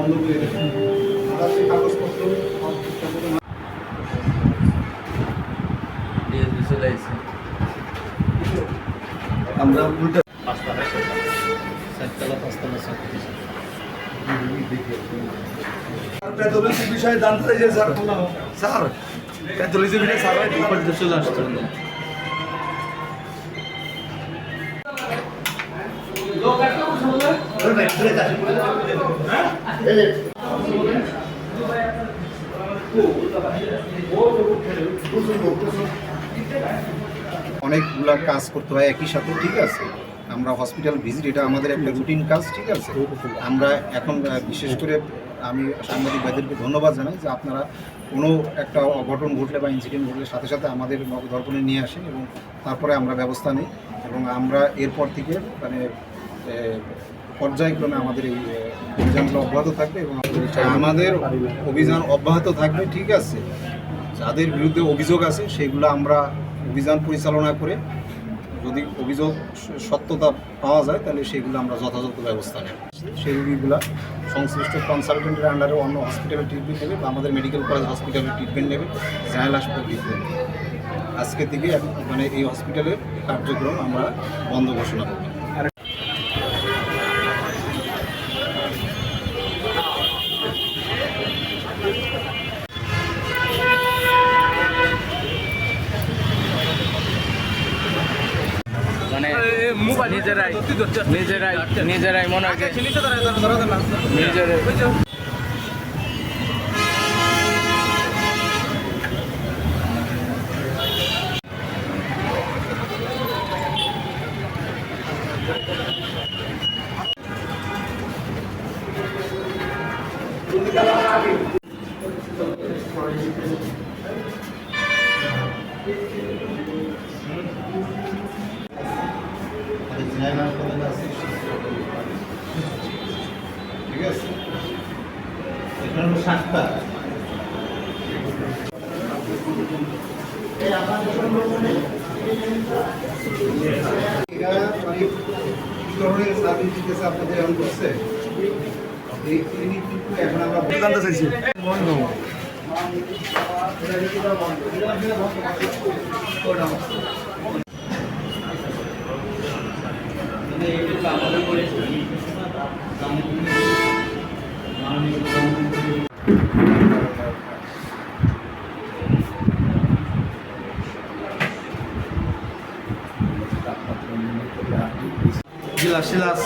বন্ধ করে দেবে। আমরা সেই কাগজপত্র আমরা উল্টা প্যাথোলজি বিষয়ে জানতে চাইছে স্যার। স্যার প্যাথোলজি বিষয়ে স্যার চলে আসতো অনেকগুলা কাজ করতে হয় একই সাথে, ঠিক আছে। আমরা হসপিটাল ভিজিট, এটা আমাদের একটা রুটিন কাজ, ঠিক আছে। আমরা এখন বিশেষ করে আমি সাংবাদিক ভাইদেরকে ধন্যবাদ জানাই যে আপনারা কোনো একটা অঘটন ঘটলে বা ইনসিডেন্ট ঘটলে সাথে সাথে আমাদের নজরদর্পণে নিয়ে আসেন এবং তারপরে আমরা ব্যবস্থা নিই এবং আমরা এরপর থেকে মানে পর্যায়ক্রমে আমাদের এই অভিযানগুলো অব্যাহত থাকবে এবং আমাদের অভিযান অব্যাহত থাকবে, ঠিক আছে। যাদের বিরুদ্ধে অভিযোগ আছে সেগুলো আমরা অভিযান পরিচালনা করে যদি অভিযোগ সত্যতা পাওয়া যায় তাহলে সেগুলো আমরা যথাযথ ব্যবস্থা নেব। সেই রোগীগুলো সংশ্লিষ্ট কনসালটেন্টের আন্ডারে অন্য হসপিটালে ট্রিটমেন্ট নেবে বা আমাদের মেডিকেল কলেজ হসপিটালে ট্রিটমেন্ট নেবে, জেনারেল হাসপাতালে ট্রিটমেন্ট নেবে। আজকে থেকে মানে এই হসপিটালের কার্যক্রম আমরা বন্ধ ঘোষণা করব। মানে নিজেরাই মনে হয় নিজেরাই ঠিক আছে, এখানে হলো 7টা। ধরনের সার্ভিস দিতেছে আপনাদের এখন করছে এই ক্লিনিক, কিন্তু এখন আমরা জানতে চাইছি বন্ধ Silas